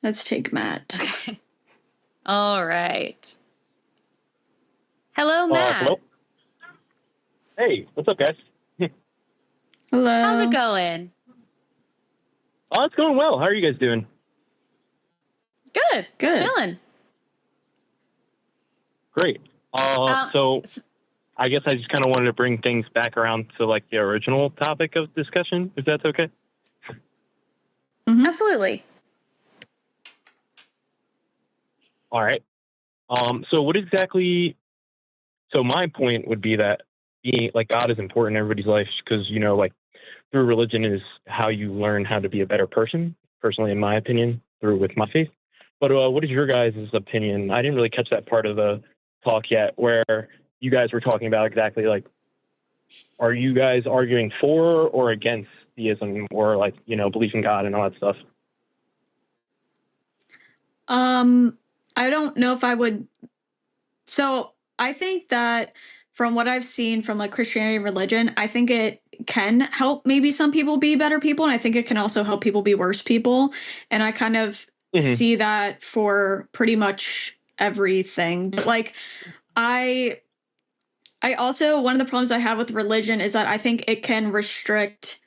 Let's take Matt. Okay. All right. Hello, Matt. Hello. Hey, what's up, guys? Hello. How's it going? Oh, it's going well. How are you guys doing? Good. Good. Chilling. Great. So I guess I just kind of wanted to bring things back around to like the original topic of discussion, if that's okay. Absolutely. All right. So what exactly? So my point would be that being like God is important in everybody's life because like through religion is how you learn how to be a better person. Personally, in my opinion, through with my faith. But what is your guys' opinion? I didn't really catch that part of the talk yet, where you guys were talking about exactly like, are you guys arguing for or against theism or like belief in God and all that stuff? I don't know if I would. So I think that from what I've seen from like Christianity and religion, I think it can help maybe some people be better people, and I think it can also help people be worse people. And I kind of see that for pretty much everything. But like I also, one of the problems I have with religion is that I think it can restrict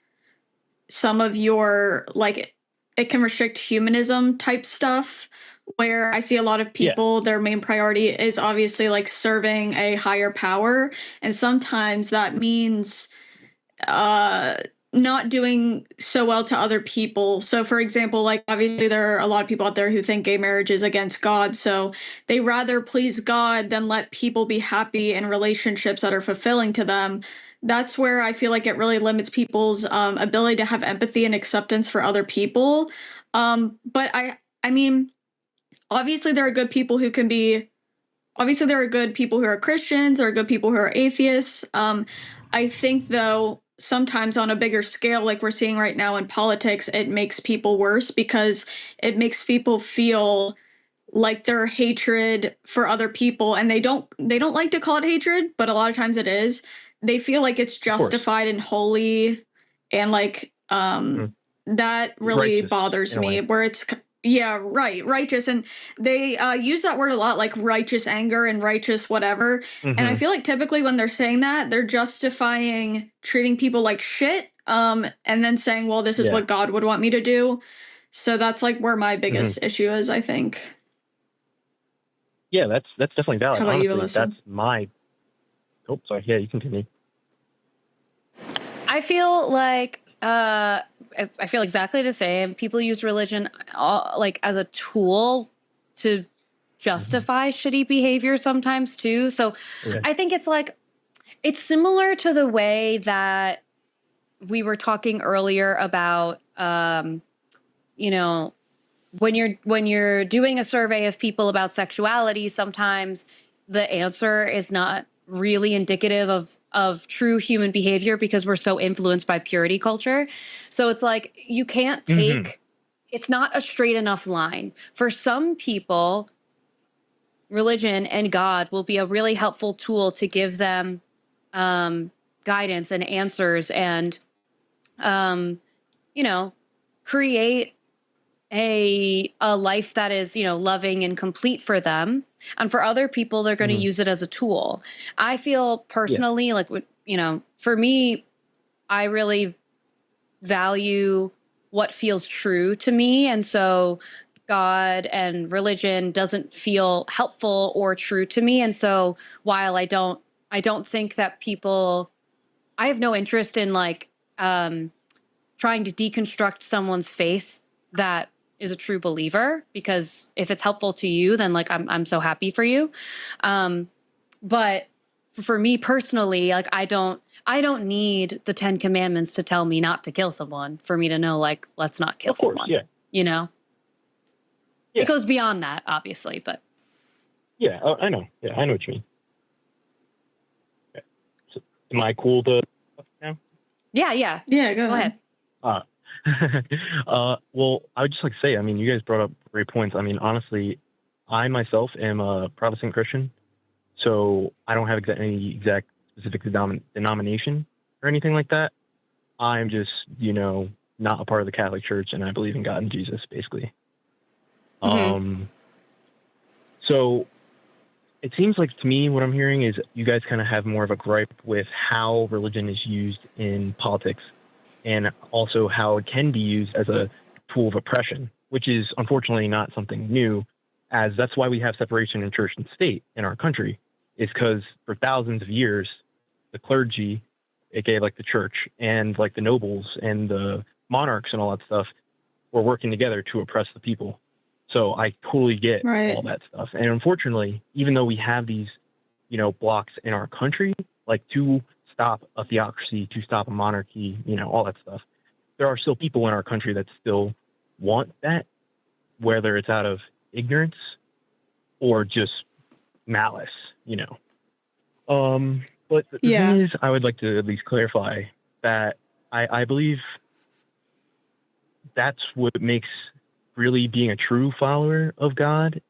some of your like it can restrict humanism type stuff, where I see a lot of people, their main priority is obviously like serving a higher power. And sometimes that means not doing so well to other people. So for example, like obviously there are a lot of people out there who think gay marriage is against God. So they rather please God than let people be happy in relationships that are fulfilling to them. That's where I feel like it really limits people's ability to have empathy and acceptance for other people. But I mean, obviously there are good people who can be. Obviously, there are good people who are Christians, there are good people who are atheists. I think, though, sometimes on a bigger scale, like we're seeing right now in politics, it makes people worse because it makes people feel like their hatred for other people, and they don't like to call it hatred, but a lot of times it is. They feel like it's justified and holy, and like that really Righteous, bothers me. Where it's righteous, and they use that word a lot, like righteous anger and righteous whatever. And I feel like typically when they're saying that, they're justifying treating people like shit, and then saying, "Well, this is what God would want me to do." So that's like where my biggest issue is, I think. Yeah, that's definitely valid. How about honestly, you, Alyssa? That's my. Oh, sorry. Yeah, you continue. I feel like I feel exactly the same. People use religion like as a tool to justify shitty behavior sometimes too. So I think it's like it's similar to the way that we were talking earlier about when you're doing a survey of people about sexuality, sometimes the answer is not really indicative of true human behavior because we're so influenced by purity culture. So it's like you can't take it's not a straight enough line. For some people, religion and God will be a really helpful tool to give them guidance and answers and create a life that is loving and complete for them. And for other people, they're going to use it as a tool. I feel personally like for me, I really value what feels true to me, and so God and religion doesn't feel helpful or true to me. And so while I don't think that people, I have no interest in like trying to deconstruct someone's faith that is a true believer, because if it's helpful to you, then like I'm so happy for you. But for me personally, like I don't need the 10 commandments to tell me not to kill someone for me to know like let's not kill someone. Yeah. It goes beyond that, obviously, but I know. Yeah, I know what you mean. Okay. So, am I cool to now? Yeah. Go ahead. Well, I would just like to say, I mean, you guys brought up great points. I mean, honestly, I myself am a Protestant Christian, so I don't have any exact specific denomination or anything like that. I'm just, not a part of the Catholic Church, and I believe in God and Jesus, basically. Mhm. So it seems like to me what I'm hearing is you guys kind of have more of a gripe with how religion is used in politics and also how it can be used as a tool of oppression, which is unfortunately not something new, as that's why we have separation in church and state in our country, is because for thousands of years, the clergy, aka like the church, and like the nobles and the monarchs and all that stuff were working together to oppress the people. So I totally get all Right. that stuff. And unfortunately, even though we have these, blocks in our country, like to stop a theocracy, to stop a monarchy, all that stuff, there are still people in our country that still want that, whether it's out of ignorance or just malice, But the thing Yeah. is, I would like to at least clarify that I believe that's what makes really being a true follower of God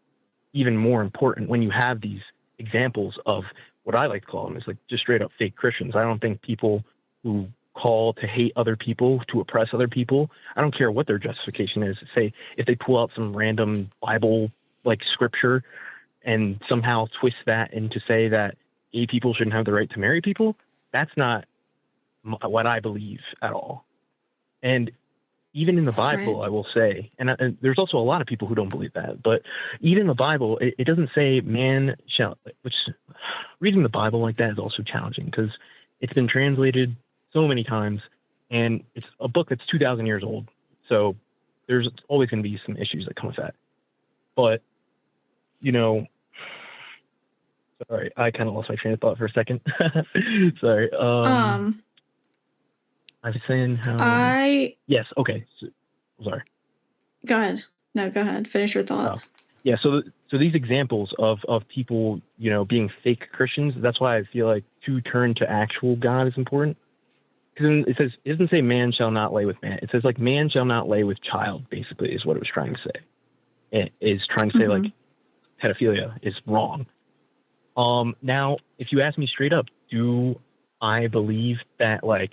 even more important when you have these examples of what I like to call them is like just straight up fake Christians. I don't think people who call to hate other people, to oppress other people, I don't care what their justification is. Say if they pull out some random Bible like scripture and somehow twist that into say that gay people shouldn't have the right to marry people, that's not what I believe at all. And even in the Right. Bible, I will say, and there's also a lot of people who don't believe that, but even in the Bible, it doesn't say man shall, which reading the Bible like that is also challenging because it's been translated so many times and it's a book that's 2,000 years old. So there's always going to be some issues that come with that. But, sorry, I kind of lost my train of thought for a second. Sorry. Um, I was saying how, I yes. Okay. Sorry. Go ahead. No, go ahead. Finish your thought. Oh, yeah. So these examples of people, being fake Christians, that's why I feel like to turn to actual God is important. Because it doesn't say man shall not lay with man. It says like man shall not lay with child, basically, is what it was trying to say. It is trying to say like pedophilia is wrong. Now, if you ask me straight up, do I believe that, like,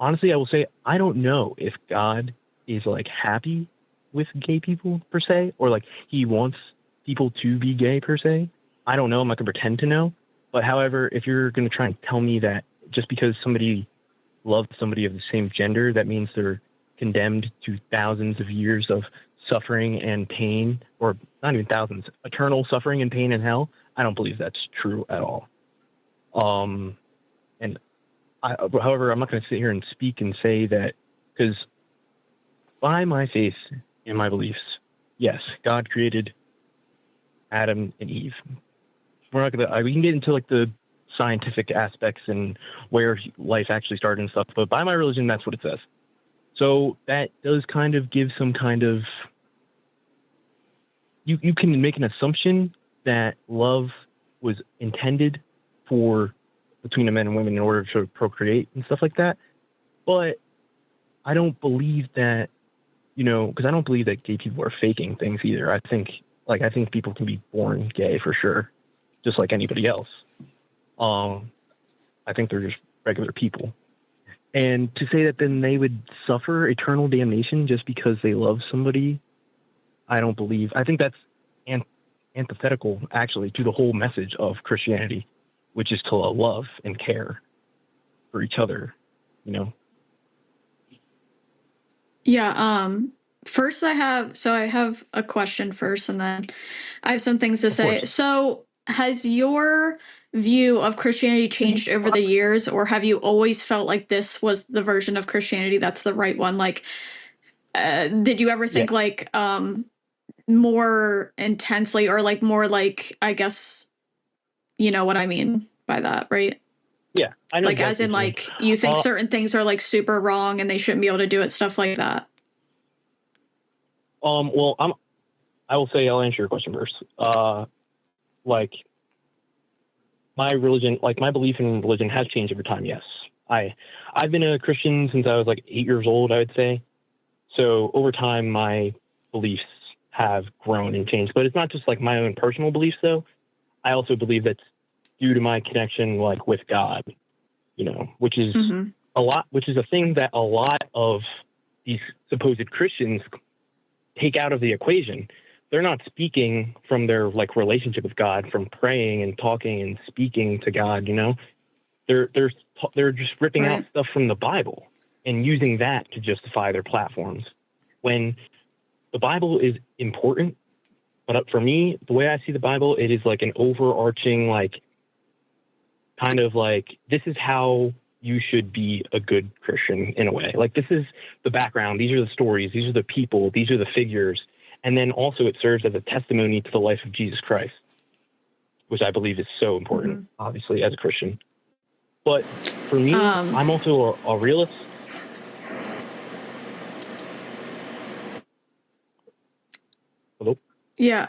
honestly, I will say I don't know if God is like happy with gay people per se, or like he wants people to be gay per se. I don't know. I'm not gonna pretend to know. But however, if you're gonna try and tell me that just because somebody loves somebody of the same gender, that means they're condemned to thousands of years of suffering and pain, or not even thousands, eternal suffering and pain in hell, I don't believe that's true at all. And however, I'm not going to sit here and speak and say that, because by my faith and my beliefs, yes, God created Adam and Eve. We're not going to, we can get into like the scientific aspects and where life actually started and stuff, but by my religion, that's what it says. So that does kind of give some kind of, you can make an assumption that love was intended for between a man and women in order to procreate and stuff like that. But I don't believe that, because I don't believe that gay people are faking things either. I think people can be born gay for sure, just like anybody else. I think they're just regular people. And to say that then they would suffer eternal damnation just because they love somebody, I don't believe. I think that's antithetical, actually, to the whole message of Christianity, which is to love and care for each other, Yeah, first I have a question first and then I have some things to Of course. say. So, has your view of Christianity changed over the years, or have you always felt like this was the version of Christianity that's the right one? Like, did you ever Yeah. think like more intensely, or like more like, I guess you know what I mean by that, right? Yeah, I know Like as exactly in what you mean. like you think certain things are like super wrong and they shouldn't be able to do it, stuff like that. Well, I will say I'll answer your question first. Like my religion, like my belief in religion has changed over time. Yes, I've been a Christian since I was like 8 years old, I would say. So over time, my beliefs have grown and changed. But it's not just like my own personal beliefs, though. I also believe that's due to my connection, like with God, which is which is a thing that a lot of these supposed Christians take out of the equation. They're not speaking from their like relationship with God, from praying and talking and speaking to God. You know, they're just ripping out stuff from the Bible and using that to justify their platforms. When the Bible is important, but for me, the way I see the Bible, it is like an overarching, like, kind of like, this is how you should be a good Christian in a way. Like, this is the background. These are the stories. These are the people. These are the figures. And then also it serves as a testimony to the life of Jesus Christ, which I believe is so important, obviously, as a Christian. But for me, I'm also a realist. Hello? Yeah.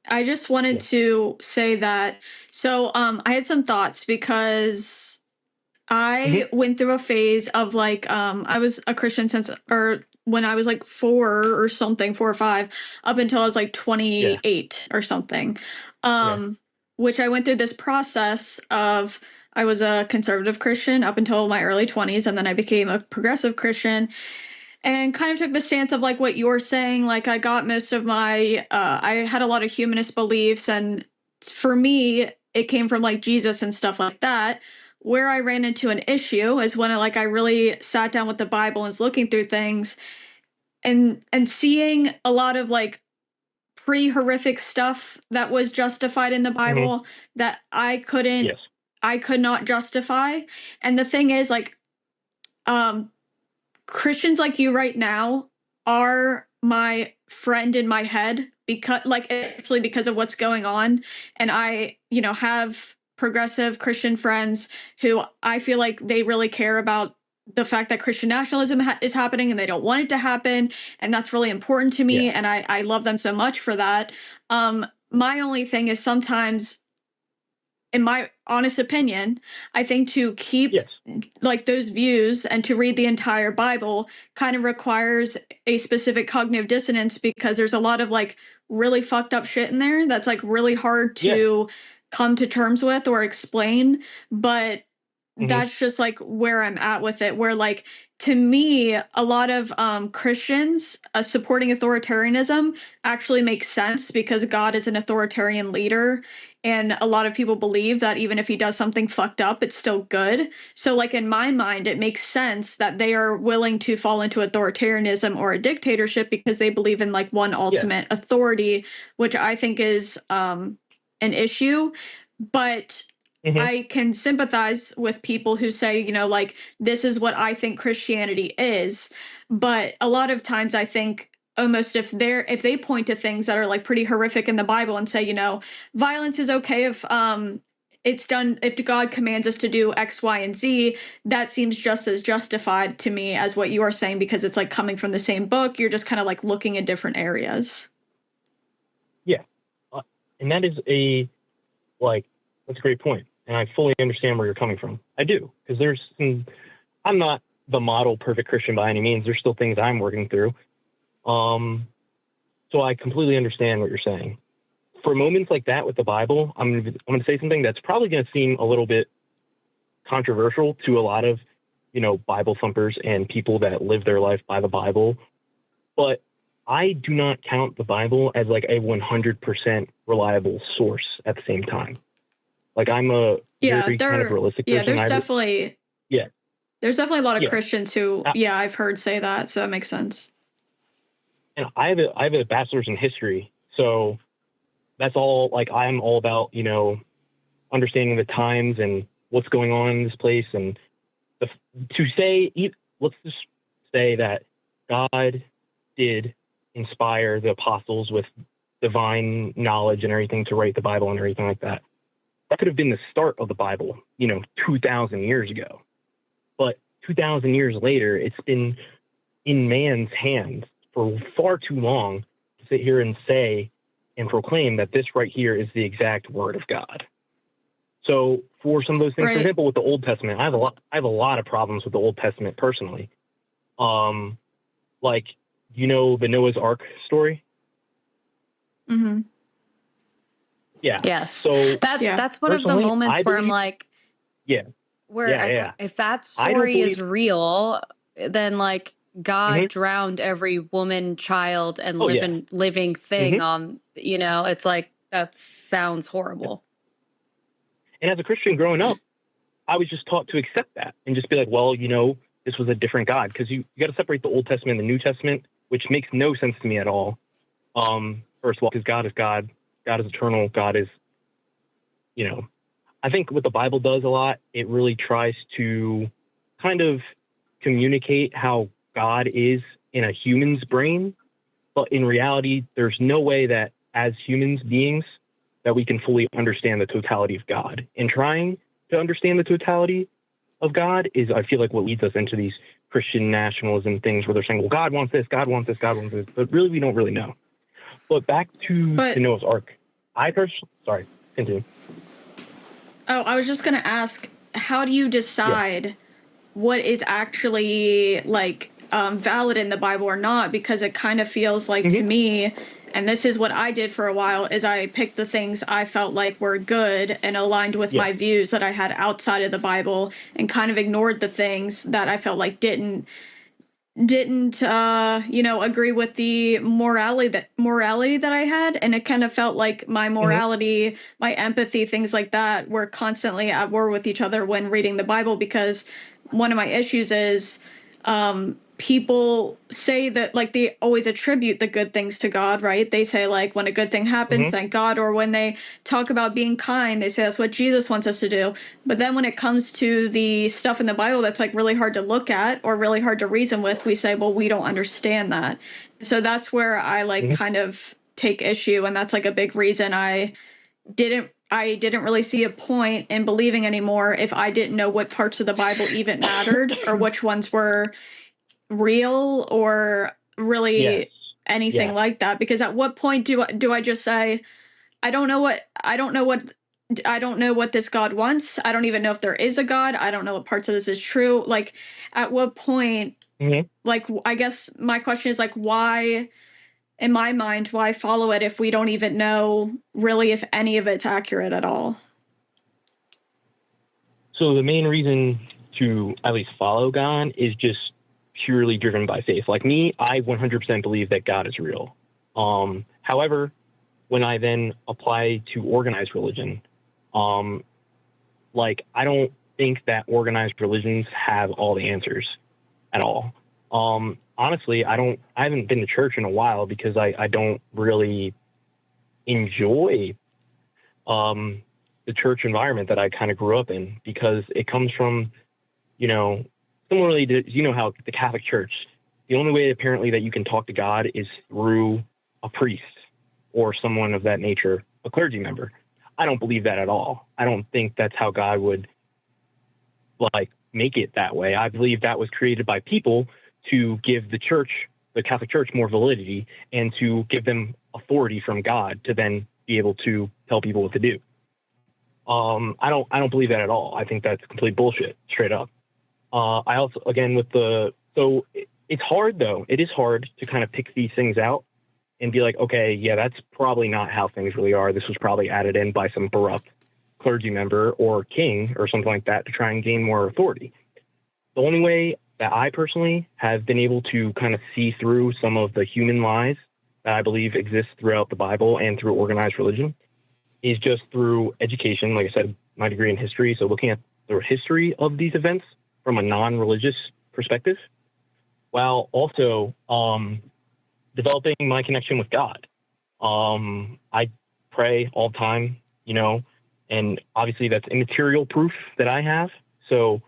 I just wanted to say that. So, I had some thoughts because I went through a phase of like, I was a Christian since, or when I was like 4 or 5, up until I was like 28 or something. Which I went through this process of, I was a conservative Christian up until my early 20s, and then I became a progressive Christian and kind of took the stance of like what you're saying. Like, I got most of my, I had a lot of humanist beliefs, and for me, it came from like Jesus and stuff like that. Where I ran into an issue is when I really sat down with the Bible and was looking through things and seeing a lot of like pretty horrific stuff that was justified in the Bible that I could not justify. And the thing is, like, Christians like you right now are my friend in my head, because like, actually, because of what's going on. And I, have progressive Christian friends who I feel like they really care about the fact that Christian nationalism is happening, and they don't want it to happen. And that's really important to me. And I love them so much for that. My only thing is, sometimes, in my honest opinion, I think to keep like those views and to read the entire Bible kind of requires a specific cognitive dissonance, because there's a lot of like really fucked up shit in there that's like really hard to come to terms with or explain. But that's just like where I'm at with it, where like, to me, a lot of Christians supporting authoritarianism actually makes sense, because God is an authoritarian leader, and a lot of people believe that even if he does something fucked up, it's still good. So like, in my mind, it makes sense that they are willing to fall into authoritarianism or a dictatorship, because they believe in like one ultimate authority, which I think is an issue. But I can sympathize with people who say, like, this is what I think Christianity is. But a lot of times I think, almost, if they point to things that are like pretty horrific in the Bible and say, violence is okay if it's done, if God commands us to do X, Y, and Z, that seems just as justified to me as what you are saying, because it's like coming from the same book. You're just kind of like looking at different areas. Yeah. And that is that's a great point. And I fully understand where you're coming from. I do, because I'm not the model perfect Christian by any means. There's still things I'm working through. So I completely understand what you're saying. For moments like that with the Bible, I'm going to say something that's probably going to seem a little bit controversial to a lot of, Bible thumpers and people that live their life by the Bible. But I do not count the Bible as like a 100% reliable source at the same time. Like, I'm a very kind of realistic person. There's definitely a lot of Christians who I've heard say that, so that makes sense. And I have a bachelor's in history, so that's all. Like, I'm all about understanding the times and what's going on in this place, and let's just say that God did inspire the apostles with divine knowledge and everything to write the Bible and everything like that. That could have been the start of the Bible, 2,000 years ago. But 2,000 years later, it's been in man's hands for far too long to sit here and say and proclaim that this right here is the exact word of God. So for some of those things, for example, with the Old Testament, I have a lot of problems with the Old Testament personally. Like, the Noah's Ark story? Mm-hmm. Yeah. Yes. So that's one of the moments where I'm like, if that story is real, then like God hmm drowned every woman, child, and Oh yeah. living thing hmm on, it's like, that sounds horrible. And as a Christian growing up, I was just taught to accept that and just be like, well, this was a different God, because you got to separate the Old Testament and the New Testament, which makes no sense to me at all. First of all, because God is God, God is eternal, God is, I think what the Bible does a lot, it really tries to kind of communicate how God is in a human's brain. But in reality, there's no way that as humans beings that we can fully understand the totality of God. And trying to understand the totality of God is, I feel like, what leads us into these Christian nationalism things where they're saying, well, God wants this, God wants this, God wants this. But really, we don't really know. But back to the But Noah's Ark. Sorry, continue. oh, I was just gonna ask, how do you Yes. decide what is actually like valid in the Bible or not? Because it kind of feels like hmm to me, and this is what I did for a while, is I picked the things I felt like were good and aligned with Yeah. my views that I had outside of the Bible, and kind of ignored the things that I felt like didn't agree with the morality that I had. And it kind of felt like my hmm morality, my empathy, things like that were constantly at war with each other when reading the Bible. Because one of my issues is people say that, like, they always attribute the good things to God, right? They say, like, when a good thing happens, hmm thank God. Or when they talk about being kind, they say that's what Jesus wants us to do. But then when it comes to the stuff in the Bible that's like really hard to look at or really hard to reason with, we say, well, we don't understand that. So that's where I like hmm kind of take issue. And that's like a big reason I didn't really see a point in believing anymore if I didn't know what parts of the Bible even mattered or which ones were real or Yes. really anything Yeah. like that. Because at what point do I just say, I don't know what this God wants. I don't even know if there is a God. I don't know what parts of this is true. Like, at what point, hmm like, I guess my question is, like, why, in my mind, why follow it if we don't even know really if any of it's accurate at all? So the main reason to at least follow God is just purely driven by faith. Like me, I 100% believe that God is real. However, when I then apply to organized religion, um, like I don't think that organized religions have all the answers at all. Honestly, I haven't been to church in a while because I don't really enjoy um, the church environment that I kind of grew up in, because it comes from, you know, similarly to, how the Catholic Church, the only way apparently that you can talk to God is through a priest or someone of that nature, a clergy member. I don't believe that at all. I don't think that's how God would like make it that way. I believe that was created by people to give the church, the Catholic Church, more validity and to give them authority from God to then be able to tell people what to do. I don't believe that at all. I think that's complete bullshit, straight up. I also, again, it's hard though. It is hard to kind of pick these things out and be like, okay, yeah, that's probably not how things really are. This was probably added in by some corrupt clergy member or king or something like that to try and gain more authority. The only way that I personally have been able to kind of see through some of the human lies that I believe exist throughout the Bible and through organized religion is just through education. Like I said, my degree in history. So looking at the history of these events from a non-religious perspective, while also developing my connection with God. I pray all the time, and obviously that's immaterial proof that I have. So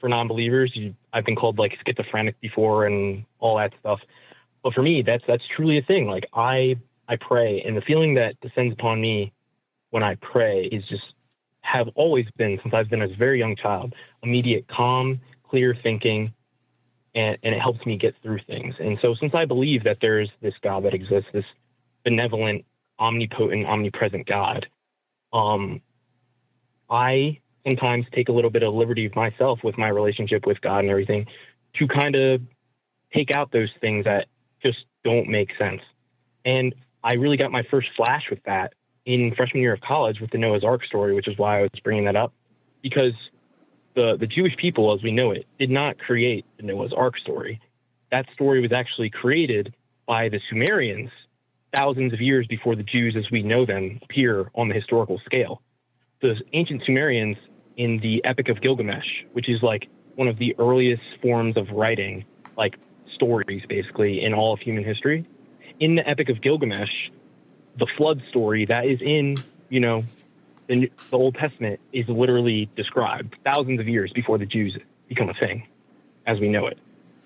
for non-believers, I've been called like schizophrenic before and all that stuff. But for me, that's truly a thing. Like I pray, and the feeling that descends upon me when I pray is just have always been, since I've been a very young child, immediate calm, clear thinking, and it helps me get through things. And so since I believe that there's this God that exists, this benevolent, omnipotent, omnipresent God, I sometimes take a little bit of liberty of myself with my relationship with God and everything to kind of take out those things that just don't make sense. And I really got my first flash with that in freshman year of college with the Noah's Ark story, which is why I was bringing that up, because the Jewish people, as we know it, did not create the Noah's Ark story. that story was actually created by the Sumerians thousands of years before the Jews as we know them appear on the historical scale. The ancient Sumerians in the Epic of Gilgamesh, which is like one of the earliest forms of writing, like stories basically in all of human history. In the Epic of Gilgamesh, the flood story that is in, the Old Testament is literally described thousands of years before the Jews become a thing as we know it.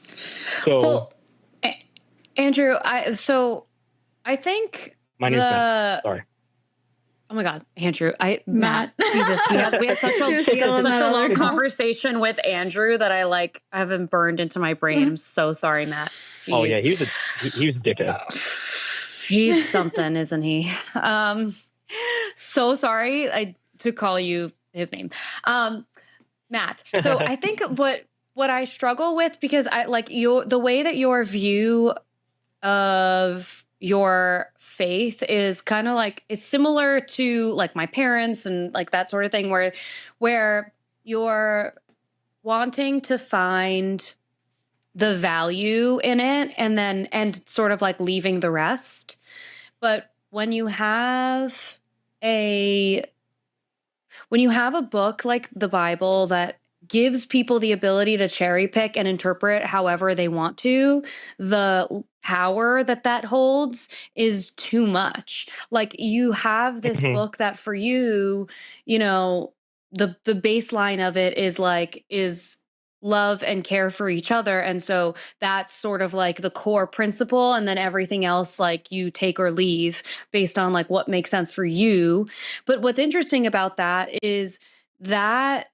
So, well, Andrew, I think my name's Matt. Sorry. Oh my God, Andrew! Matt. Jesus, we had such a long conversation with Andrew that I haven't burned into my brain. I'm so sorry, Matt. Jeez. Oh yeah, he was a dickhead. He's something, isn't he? So sorry to call you his name, Matt. So I think what I struggle with, because I like the way that your view of your faith is kind of like, it's similar to like my parents and like that sort of thing, where you're wanting to find the value in it and sort of like leaving the rest. But when you have a book like the Bible that gives people the ability to cherry pick and interpret however they want to, the power that holds is too much. Like, you have this book that for you, the baseline of it is love and care for each other. And so that's sort of like the core principle. And then everything else, like, you take or leave based on like what makes sense for you. But what's interesting about that is that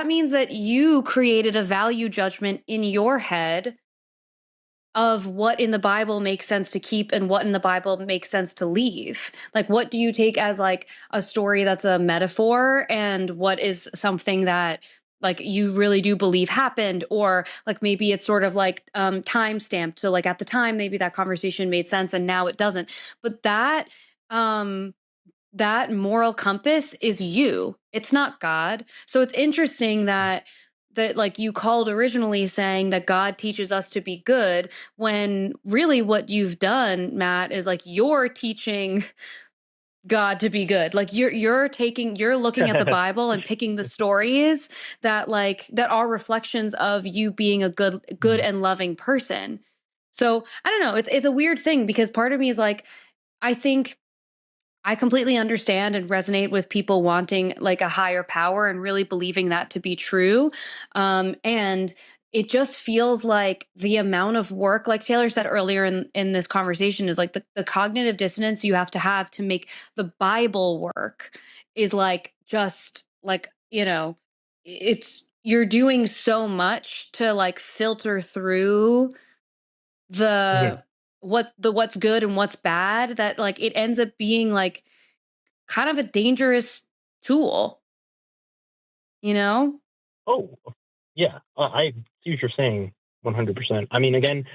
means that you created a value judgment in your head of what in the Bible makes sense to keep and what in the Bible makes sense to leave. Like, what do you take as like a story that's a metaphor, and what is something that like you really do believe happened, or like maybe it's sort of like time stamped. So like at the time, maybe that conversation made sense and now it doesn't. But that moral compass is you. It's not God. So it's interesting that like you called originally saying that God teaches us to be good, when really what you've done, Matt, is like you're teaching God to be good. Like you're looking at the Bible and picking the stories that are reflections of you being a good and loving person. So I don't know. It's a weird thing, because part of me is like, I think I completely understand and resonate with people wanting like a higher power and really believing that to be true. And it just feels like the amount of work, like Taylor said earlier in this conversation, is like the cognitive dissonance you have to make the Bible work is like, just like, you're doing so much to like filter through what's good and what's bad, that like it ends up being like kind of a dangerous tool, Oh, yeah. I see what you're saying 100%. I mean, again,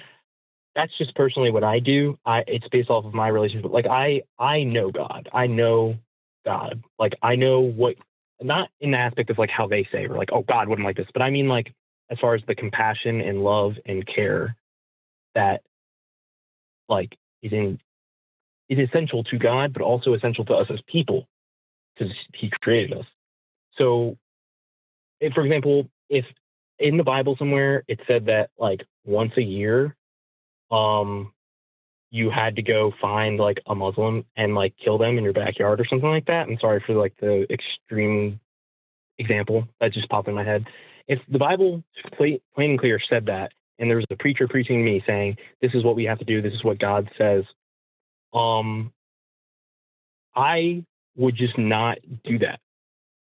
that's just personally what I do. It's based off of my relationship. Like, I know God. I know God. Like, I know what, not in the aspect of like how they say, or like, oh, God wouldn't like this, but I mean like as far as the compassion and love and care that like is essential to God, but also essential to us as people, because He created us. So, for example, if in the Bible somewhere it said that like once a year, you had to go find like a Muslim and like kill them in your backyard or something like that. I'm sorry for like the extreme example that just popped in my head. If the Bible plain and clear said that, and there was a preacher preaching to me saying, this is what we have to do, this is what God says, I would just not do that,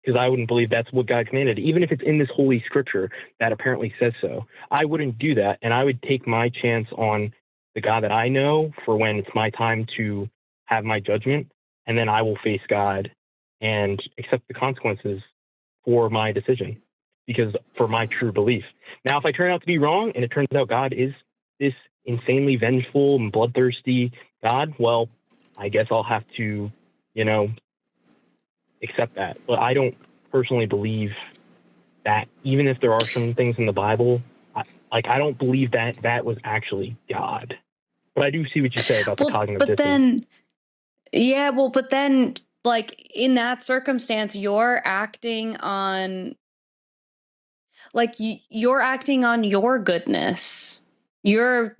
because I wouldn't believe that's what God commanded. Even if it's in this holy scripture that apparently says so, I wouldn't do that. And I would take my chance on the God that I know for when it's my time to have my judgment. And then I will face God and accept the consequences for my decision, because for my true belief. Now, if I turn out to be wrong and it turns out God is this insanely vengeful and bloodthirsty God, well, I guess I'll have to, accept that. But I don't personally believe that, even if there are some things in the Bible I don't believe that was actually God. But I do see what you say about the cognitive but dissonance. but then, like, in that circumstance, you're acting on, like, you're acting on your goodness. You're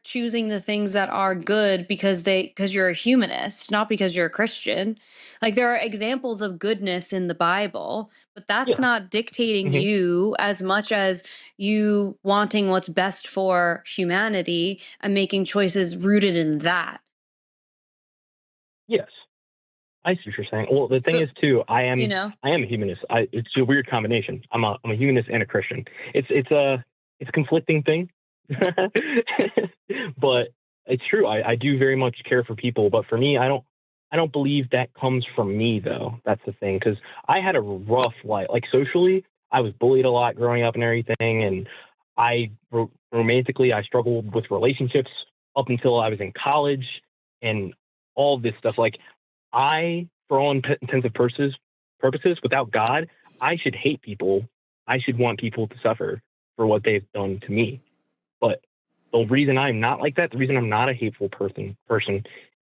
choosing the things that are good because you're a humanist, not because you're a Christian. Like, there are examples of goodness in the Bible, but that's Yeah. not dictating Hmm. you as much as you wanting what's best for humanity and making choices rooted in that. Yes. I see what you're saying. Well, the thing So, is too, you know, I am a humanist. It's a weird combination. I'm a humanist and a Christian. It's a conflicting thing, but it's true. I do very much care for people, but for me, I don't believe that comes from me though. That's the thing, because I had a rough life. Like socially, I was bullied a lot growing up and everything, and romantically I struggled with relationships up until I was in college and all this stuff. Like for all intensive purposes, without God, I should hate people. I should want people to suffer for what they've done to me. But the reason I'm not like that, the reason I'm not a hateful person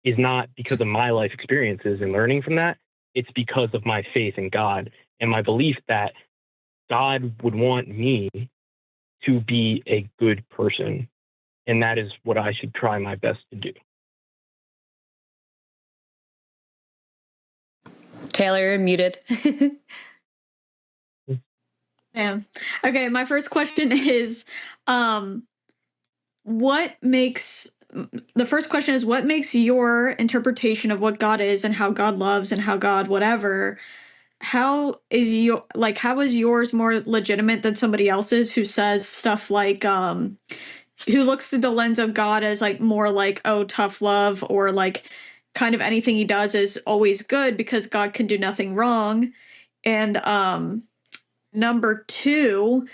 is not because of my life experiences and learning from that. It's because of my faith in God and my belief that God would want me to be a good person. And that is what I should try my best to do. Taylor, you're muted. Yeah. Okay, my first question is um what makes the first question is what makes your interpretation of what God is and how God loves and how God whatever, how is yours more legitimate than somebody else's who says stuff like who looks through the lens of God as like more like, oh, tough love, or like kind of anything he does is always good because God can do nothing wrong. And number two,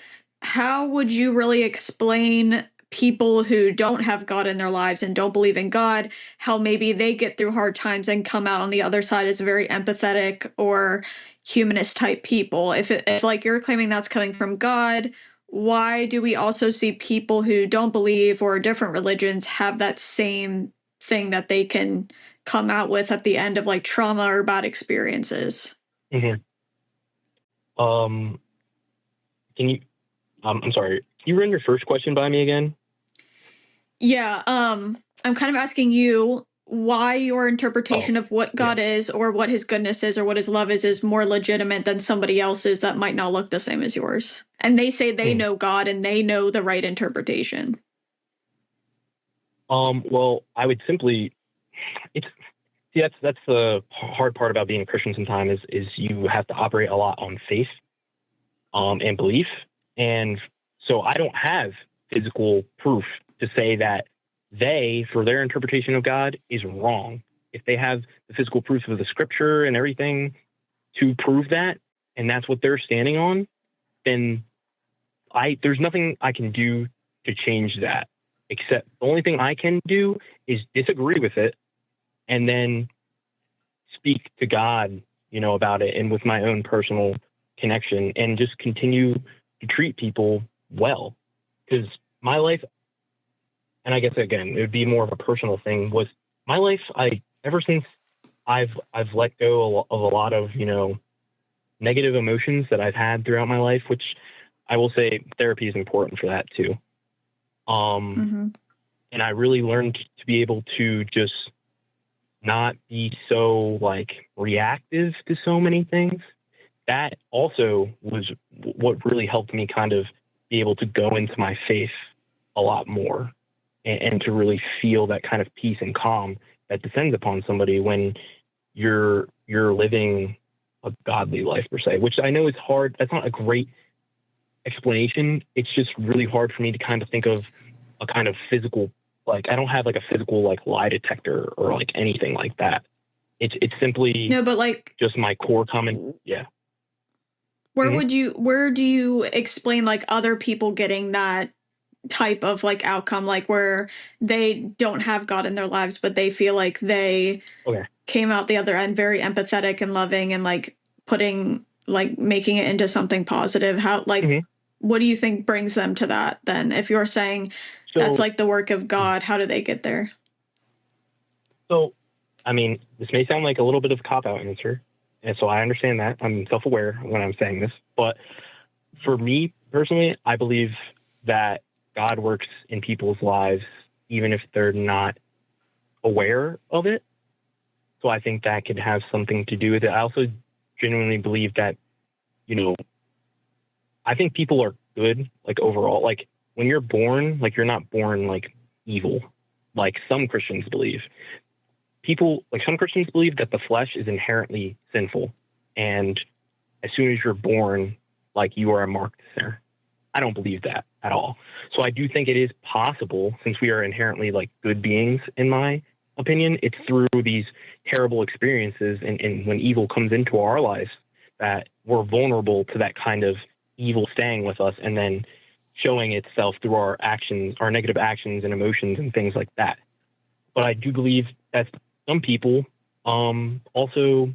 how would you really explain people who don't have God in their lives and don't believe in God, how maybe they get through hard times and come out on the other side as very empathetic or humanist type people? If like you're claiming that's coming from God, why do we also see people who don't believe or different religions have that same thing that they can come out with at the end of like trauma or bad experiences? Mm-hmm. Can you I'm sorry. Can you run your first question by me again? Yeah, I'm kind of asking you why your Oh, interpretation of what yeah. God is or what his goodness is or what his love is more legitimate than somebody else's that might not look the same as yours. And they say they Mm. know God and they know the right interpretation. Well, I would simply, it's, see, that's the hard part about being a Christian sometimes is you have to operate a lot on faith, and belief. And so I don't have physical proof to say that for their interpretation of God, is wrong. If they have the physical proof of the scripture and everything to prove that, and that's what they're standing on, then there's nothing I can do to change that. Except the only thing I can do is disagree with it and then speak to God, about it, and with my own personal connection, and just continue to treat people well. Because my life, and I guess again, it would be more of a personal thing, was my life, ever since I've let go of a lot of, negative emotions that I've had throughout my life, which I will say therapy is important for that too. Hmm. And I really learned to be able to just not be so like reactive to so many things. That also was what really helped me kind of be able to go into my faith a lot more, and to really feel that kind of peace and calm that descends upon somebody when you're living a godly life per se, which I know is hard. That's not a great explanation. It's just really hard for me to kind of think of a kind of physical, like I don't have like a physical like lie detector or like anything like that. It's simply No, but like just my core common. Yeah. Hmm. where do you explain like other people getting that type of like outcome, like where they don't have God in their lives but they feel like they Okay. came out the other end very empathetic and loving and like putting like making it into something positive? How like Hmm. what do you think brings them to that then? If you're saying that's So, like the work of God, how do they get there? so, I mean, this may sound like a little bit of a cop-out answer, and so I understand that. I'm self-aware when I'm saying this, but for me personally, I believe that God works in people's lives even if they're not aware of it. So I think that could have something to do with it. I also genuinely believe that, you know, I think people are good, like overall. Like when you're born, like you're not born like evil, like some Christians believe. People, like some Christians believe that the flesh is inherently sinful. And as soon as you're born, like you are a marked sinner. I don't believe that at all. So I do think it is possible, since we are inherently like good beings, in my opinion, it's through these terrible experiences and when evil comes into our lives that we're vulnerable to that kind of evil staying with us and then showing itself through our actions, our negative actions and emotions and things like that. But I do believe that some people also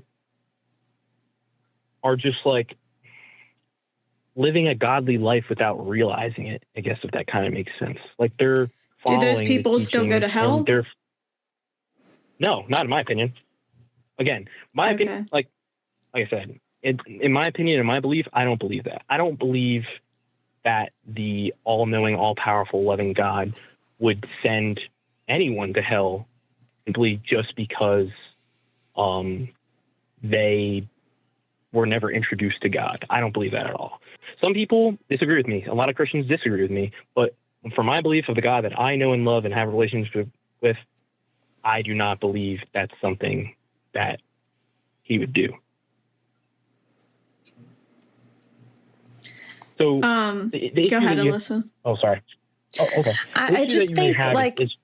are just like living a godly life without realizing it, I guess, if that kind of makes sense. Like they're Do those following the people still go teachings to and hell? no, not in my opinion. Again, my opinion, Okay. like I said, in my opinion and my belief, I don't believe that. I don't believe that the all-knowing, all-powerful, loving God would send anyone to hell simply just because they were never introduced to God. I don't believe that at all. Some people disagree with me. A lot of Christians disagree with me. But for my belief of the God that I know and love and have a relationship with, I do not believe that's something that he would do. So the Go issue ahead, that you... Alyssa. Oh, sorry. Oh, okay. The I issue that just you may think have like is...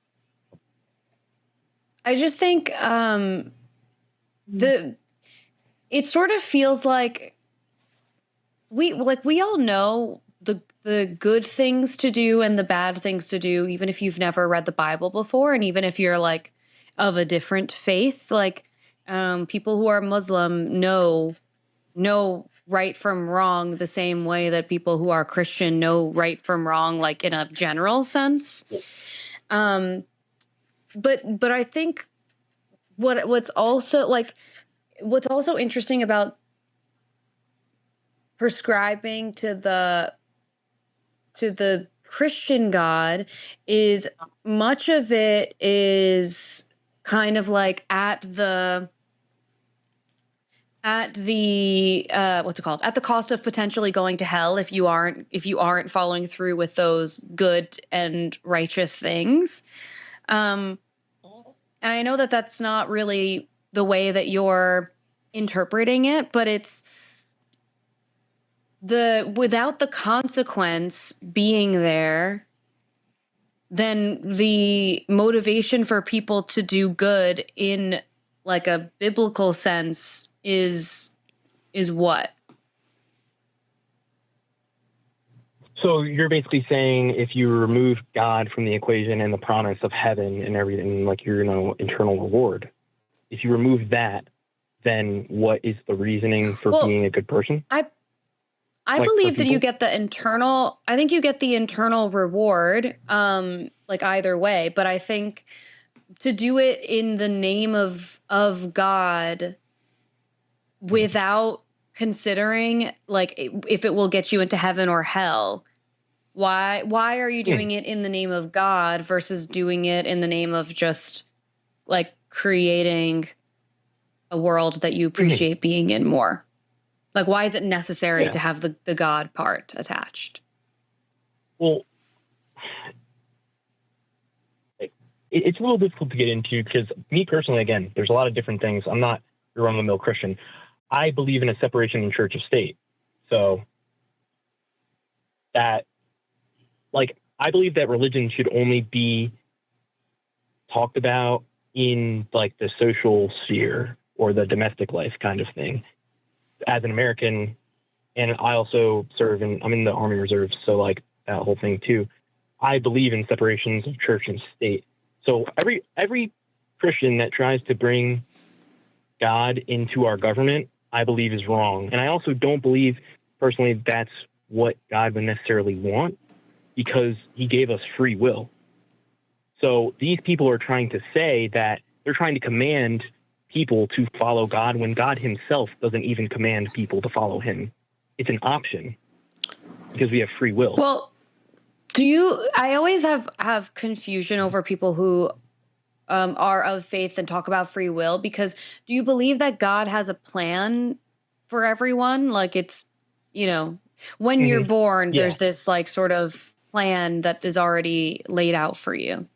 I just think the it sort of feels like we all know the good things to do and the bad things to do, even if you've never read the Bible before, and even if you're like of a different faith. Like people who are Muslim know right from wrong the same way that people who are Christian know right from wrong, like in a general sense. But I think what's also interesting about prescribing to the Christian God is much of it is kind of like at the what's it called, at the cost of potentially going to hell if you aren't following through with those good and righteous things. And I know that that's not really the way that you're interpreting it, but it's without the consequence being there, then the motivation for people to do good in like a biblical sense is what? So you're basically saying if you remove God from the equation and the promise of heaven and everything, like your internal reward, if you remove that, then what is the reasoning for being a good person? I believe that you get the internal, I think you get the internal reward, like either way, but I think to do it in the name of God without considering like if it will get you into heaven or hell, why are you doing it in the name of God versus doing it in the name of just like creating a world that you appreciate being in more? Like, why is it necessary to have the God part attached? Well, it's a little difficult to get into because me personally, again, there's a lot of different things. I'm not your run-of-the-mill Christian. I believe in a separation in church of state. So that, like, I believe that religion should only be talked about in like the social sphere or the domestic life kind of thing. As an American, and I also I'm in the Army Reserve, so like that whole thing too. I believe in separations of church and state. So every Christian that tries to bring God into our government, I believe is wrong. And I also don't believe personally that's what God would necessarily want because he gave us free will. So these people are trying to say that they're trying to command people to follow God when God himself doesn't even command people to follow him. It's an option because we have free will. Well, I always have confusion over people who are of faith and talk about free will, because do you believe that God has a plan for everyone? Like, it's, when you're born, Yeah. there's this like sort of plan that is already laid out for you.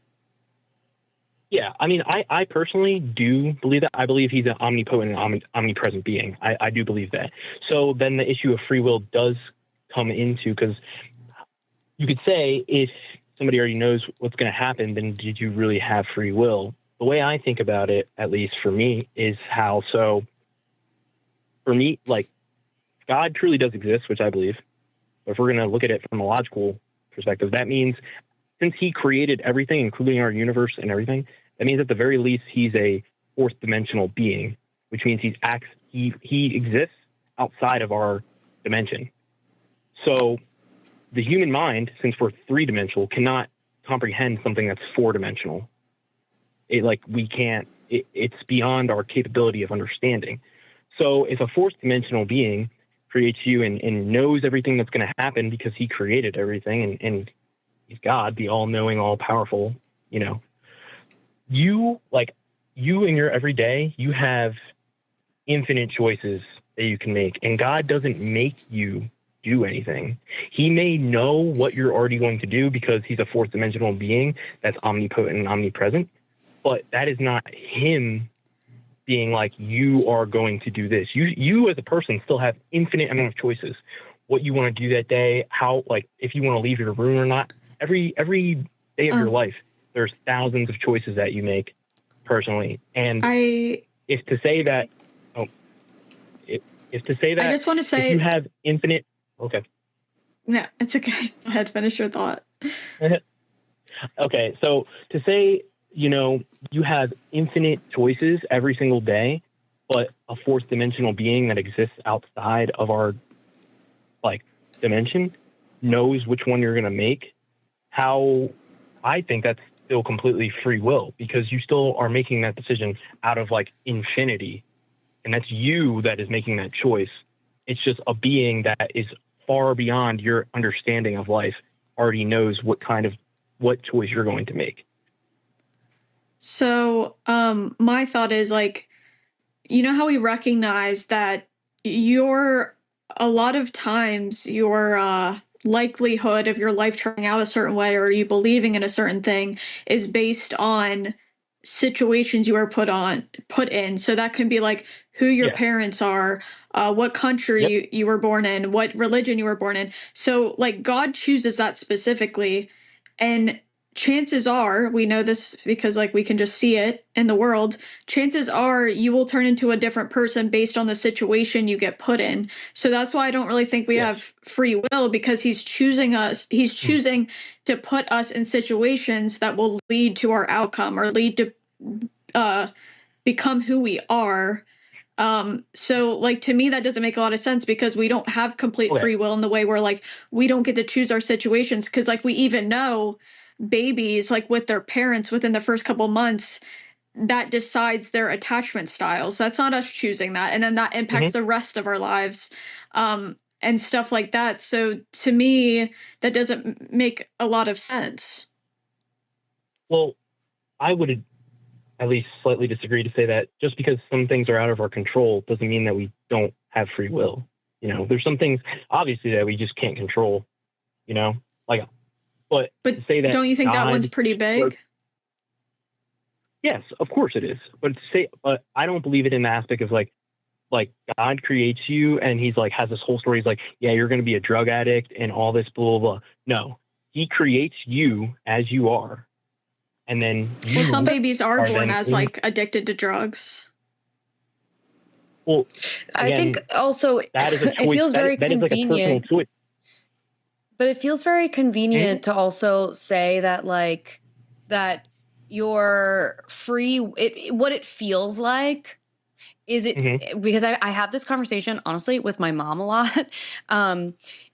Yeah, I mean, I personally do believe that. I believe he's an omnipotent and omnipresent being. I do believe that. So then the issue of free will does come into, because you could say if somebody already knows what's going to happen, then did you really have free will? The way I think about it, at least for me, is how, so for me, like, God truly does exist, which I believe. But if we're going to look at it from a logical perspective, that means since he created everything, including our universe and everything, that means at the very least he's a fourth dimensional being, which means he exists outside of our dimension. So the human mind, since we're three-dimensional, cannot comprehend something that's four-dimensional. It's beyond our capability of understanding. So if a fourth dimensional being creates you and knows everything that's going to happen because he created everything and he's God, the all-knowing, all-powerful, you in your everyday, you have infinite choices that you can make, and God doesn't make you do anything. He may know what you're already going to do because he's a fourth dimensional being that's omnipotent and omnipresent, but that is not him being like, you are going to do this. You as a person still have infinite amount of choices, what you want to do that day, how, like, if you want to leave your room or not. Every day of your life, there's thousands of choices that you make personally. And if to say that I just want to say, if you have infinite, okay. No, it's okay. Go ahead, finish your thought. Okay, so to say, you have infinite choices every single day, but a fourth dimensional being that exists outside of our dimension knows which one you're going to make. How I think that's still completely free will, because you still are making that decision out of infinity, and that's you that is making that choice. It's just a being that is far beyond your understanding of life already knows what choice you're going to make. So my thought is how we recognize that a lot of times your likelihood of your life turning out a certain way or you believing in a certain thing is based on situations you are put in. So that can be like who your parents are, what country you were born in, what religion you were born in. So God chooses that specifically, and chances are, we know this because we can just see it in the world, chances are you will turn into a different person based on the situation you get put in. So that's why I don't really think we have free will, because he's choosing to put us in situations that will lead to our outcome or lead to become who we are. So to me, that doesn't make a lot of sense, because we don't have complete free will in the way where we don't get to choose our situations. Because we even know babies with their parents within the first couple months, that decides their attachment styles. That's not us choosing that, and then that impacts the rest of our lives, and stuff like that. So to me, that doesn't make a lot of sense. Well, I would at least slightly disagree to say that just because some things are out of our control doesn't mean that we don't have free will. There's some things obviously that we just can't control, but to say that, don't you think that one's pretty big? Yes, of course it is. But I don't believe it in the aspect of God creates you and he's has this whole story. He's yeah, you're going to be a drug addict and all this blah, blah, blah. No, he creates you as you are. And then some babies are born as addicted to drugs. Well, again, I think also that is a choice. It feels very convenient. That is a personal choice. But it feels very convenient to also say that that you're free. What it feels like is it, because I have this conversation honestly with my mom a lot.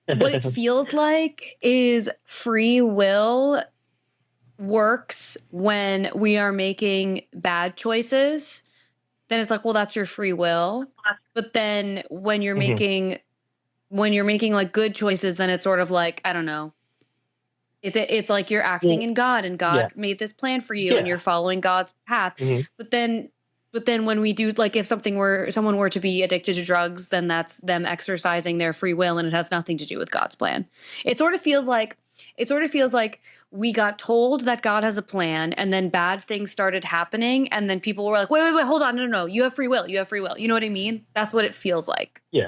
what it feels like is free will works when we are making bad choices. Then it's like, well, that's your free will. But then when you're making like good choices, then it's sort of like, I don't know. It's like you're acting in God, and God made this plan for you, and you're following God's path. But then when we do, like, if someone were to be addicted to drugs, then that's them exercising their free will, and it has nothing to do with God's plan. It sort of feels like we got told that God has a plan, and then bad things started happening, and then people were like, wait, hold on, no, you have free will, you know what I mean? That's what it feels like. Yeah.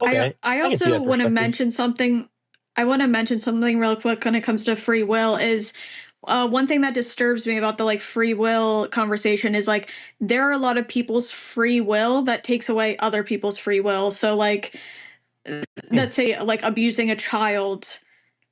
Okay. I also want to mention something. I want to mention something real quick when it comes to free will is one thing that disturbs me about the like free will conversation is like there are a lot of people's free will that takes away other people's free will. So like let's say like abusing a child,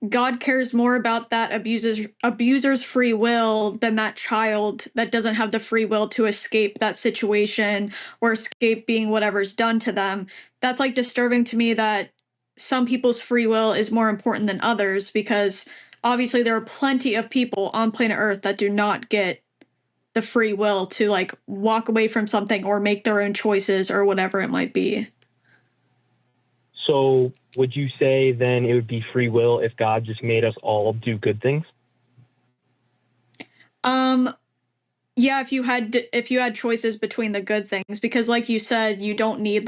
God cares more about that abuser's free will than that child that doesn't have the free will to escape that situation or escape being whatever's done to them. That's like disturbing to me that some people's free will is more important than others, because obviously there are plenty of people on planet Earth that do not get the free will to like walk away from something or make their own choices or whatever it might be. So would you say then it would be free will if God just made us all do good things? Yeah, if you had choices between the good things, because like you said, you don't need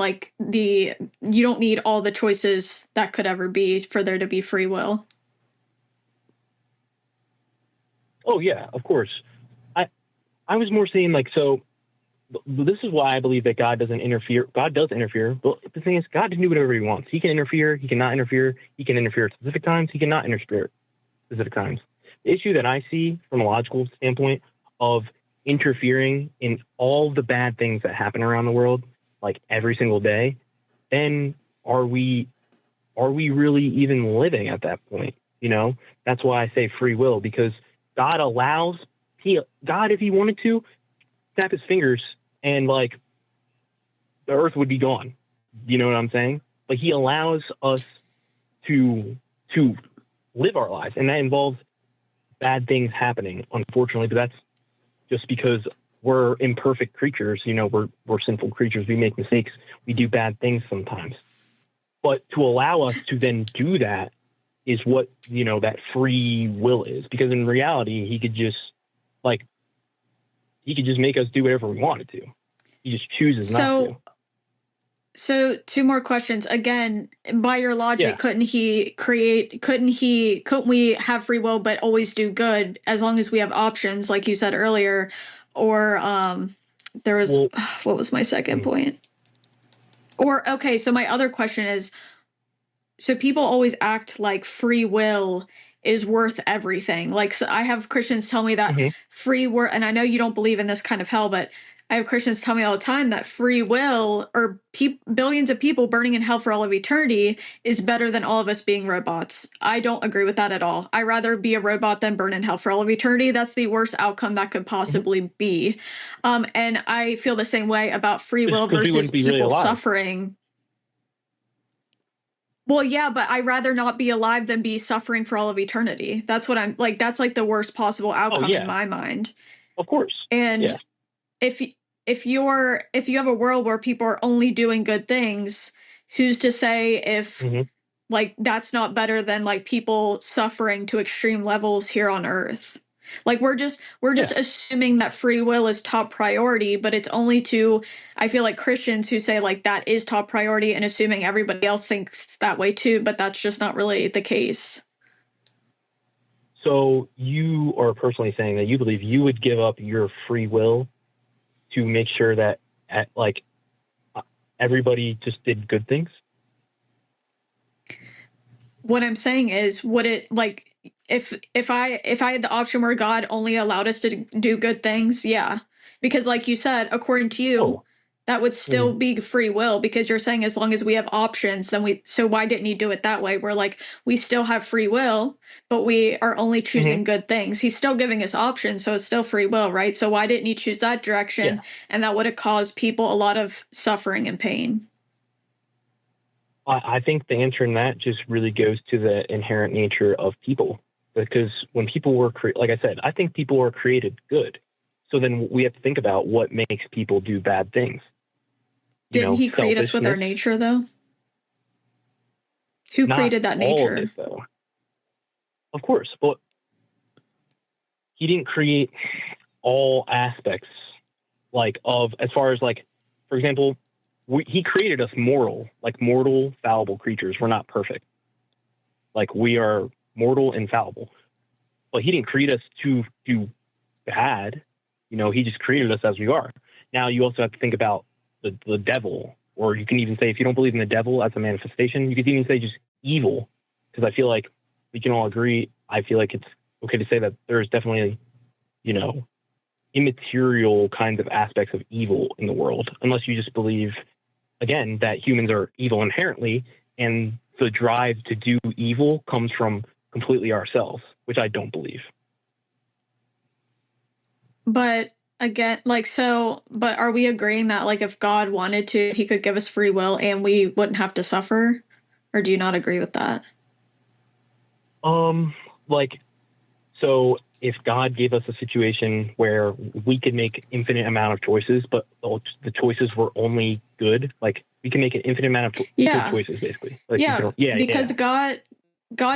all the choices that could ever be for there to be free will. Oh yeah, of course. I was more saying like, so this is why I believe that God doesn't interfere. God does interfere, but the thing is, God can do whatever he wants. He can interfere, he cannot interfere, he can interfere at specific times, he cannot interfere at specific times. The issue that I see from a logical standpoint of interfering in all the bad things that happen around the world, like every single day, then are we really even living at that point? You know, that's why I say free will, because God allows, God, if he wanted to, snap his fingers and like the earth would be gone. You know what I'm saying? Like he allows us to live our lives, and that involves bad things happening, unfortunately, but that's just because we're imperfect creatures. You know, we're sinful creatures. We make mistakes. We do bad things sometimes. But to allow us to then do that is what, you know, that free will is. Because in reality, he could just make us do whatever we wanted to. He just chooses not to. So two more questions. Again, by your logic, couldn't we have free will but always do good as long as we have options, like you said earlier? Or there was what was my second point? Or okay, so my other question is, so people always act like free will is worth everything. Like, so I have Christians tell me that and I know you don't believe in this kind of hell, but I have Christians tell me all the time that free will or billions of people burning in hell for all of eternity is better than all of us being robots. I don't agree with that at all. I'd rather be a robot than burn in hell for all of eternity. That's the worst outcome that could possibly be. And I feel the same way about free will versus people suffering. Well, yeah, but I'd rather not be alive than be suffering for all of eternity. That's what I'm like. That's like the worst possible outcome in my mind. Of course. And if you have a world where people are only doing good things, who's to say if like that's not better than like people suffering to extreme levels here on Earth? Like we're just assuming that free will is top priority, but it's only to, I feel like, Christians who say like that is top priority and assuming everybody else thinks that way too, but that's just not really the case. So you are personally saying that you believe you would give up your free will to make sure that everybody just did good things? What I'm saying is, would it like if I had the option where God only allowed us to do good things, yeah, because like you said, according to you, that would still be free will, because you're saying as long as we have options, then so why didn't you do it that way? We're like, we still have free will, but we are only choosing good things. He's still giving us options, so it's still free will, right? So why didn't you choose that direction? And that would have caused people a lot of suffering and pain. I think the answer in that just really goes to the inherent nature of people. Because when people were like I said, I think people are created good. So then we have to think about what makes people do bad things. Didn't he create us with our selfishness. nature, though? Who Not created that all of nature? it, though. Of course, but he didn't create all aspects, like, of, as far as, like, for example, he created us mortal, fallible creatures. We're not perfect. Like, we are mortal and fallible. But he didn't create us to do bad. He just created us as we are. Now, you also have to think about the devil, or you can even say, if you don't believe in the devil as a manifestation, you could even say just evil, because I feel like we can all agree. I feel like it's okay to say that there's definitely, immaterial kinds of aspects of evil in the world, unless you just believe, again, that humans are evil inherently, and the drive to do evil comes from completely ourselves, which I don't believe. But again, but are we agreeing that, like, if God wanted to, he could give us free will and we wouldn't have to suffer? Or do you not agree with that? So if God gave us a situation where we could make infinite amount of choices, but the choices were only good, like, we can make an infinite amount of good choices, basically. Like, because God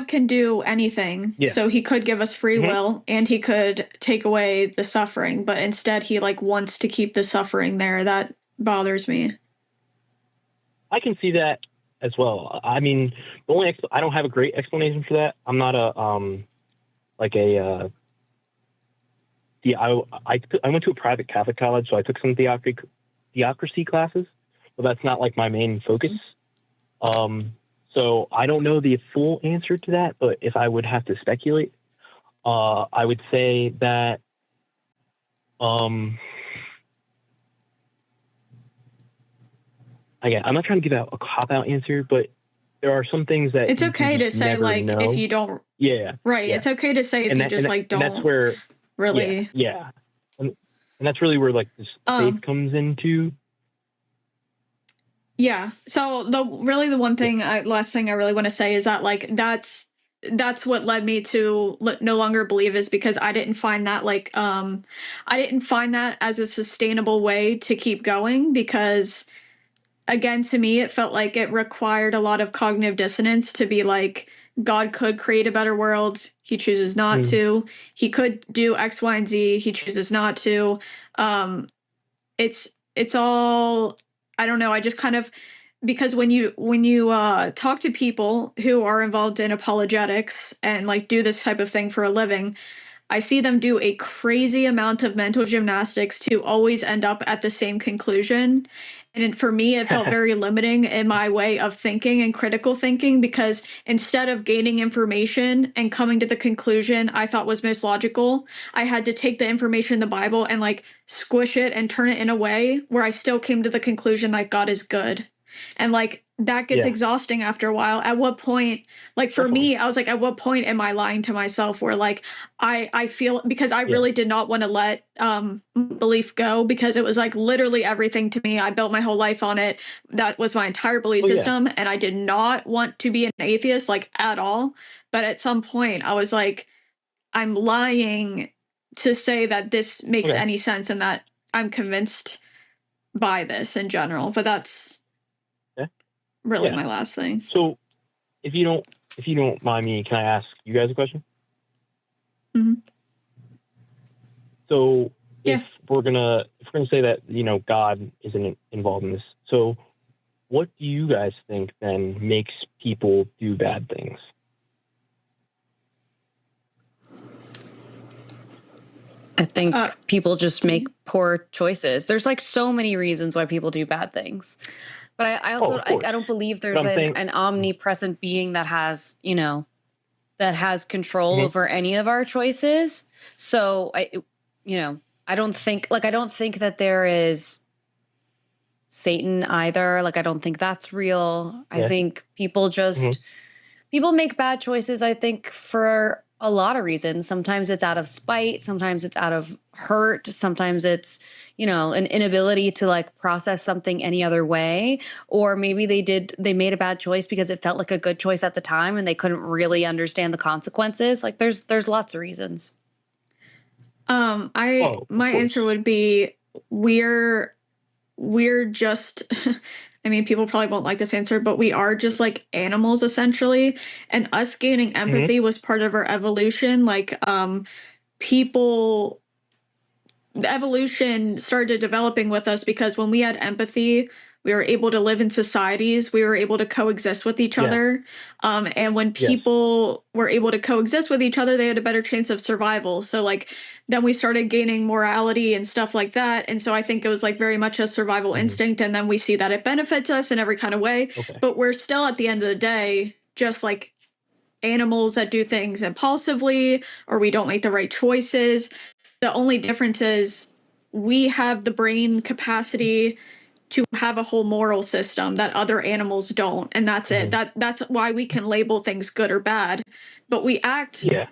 can do anything. Yeah. So he could give us free will and he could take away the suffering, but instead he, like, wants to keep the suffering there. That bothers me. I can see that as well. I mean, I don't have a great explanation for that. I'm not I went to a private Catholic college, so I took some theocracy classes, but that's not, like, my main focus. So I don't know the full answer to that, but if I would have to speculate, I would say that, again, I'm not trying to give out a cop-out answer, but there are some things that it's okay to say, like, know. if you don't. Yeah. Right. Yeah. It's okay to say if you just don't. That's where really. Yeah. And that's really where, like, this faith comes into. Yeah. So the last thing I really want to say is that, like, that's what led me to no longer believe, is because I didn't find that, like, I didn't find that as a sustainable way to keep going, because, again, to me, it felt like it required a lot of cognitive dissonance to be like, God could create a better world. He chooses not to. He could do X, Y, and Z. He chooses not to. It's all, I don't know. I just kind of, because when you talk to people who are involved in apologetics and, like, do this type of thing for a living, I see them do a crazy amount of mental gymnastics to always end up at the same conclusion. And for me, it felt very limiting in my way of thinking and critical thinking, because instead of gaining information and coming to the conclusion I thought was most logical, I had to take the information in the Bible and, like, squish it and turn it in a way where I still came to the conclusion that God is good. And, like, that gets exhausting after a while. At what point, like, for me, I was like, at what point am I lying to myself, where, like, I feel, because I really did not want to let belief go, because it was, like, literally everything to me. I built my whole life on it. That was my entire belief system. And I did not want to be an atheist, like, at all. But at some point I was like, I'm lying to say that this makes any sense and that I'm convinced by this in general. But that's really my last thing. So if you don't mind me, can I ask you guys a question? So if we're gonna say that, God isn't involved in this, so what do you guys think then makes people do bad things? I think people just make poor choices. There's, like, so many reasons why people do bad things. But I also I don't believe there's an omnipresent being that has, that has control over any of our choices. So I don't think that there is Satan either. Like, I don't think that's real. I think people just people make bad choices, I think, for a lot of reasons. Sometimes it's out of spite, sometimes it's out of hurt, sometimes it's, an inability to like process something any other way, or maybe they made a bad choice because it felt like a good choice at the time and they couldn't really understand the consequences. Like there's lots of reasons. Oh, of My course. answer would be we're just I mean, people probably won't like this answer, but we are just like animals essentially. And us gaining Hmm. empathy was part of our evolution. Like people the evolution started developing with us because when we had empathy, we were able to live in societies. We were able to coexist with each Yeah. other. And when Yes. people were able to coexist with each other, they had a better chance of survival. So, like, then we started gaining morality and stuff like that. And so I think it was like very much a survival Hmm. instinct. And then we see that it benefits us in every kind of way. Okay. But we're still at the end of the day, just like animals that do things impulsively or we don't make the right choices. The only difference is we have the brain capacity to have a whole moral system that other animals don't, and that's it. Hmm. That's why we can label things good or bad. But we act Yeah.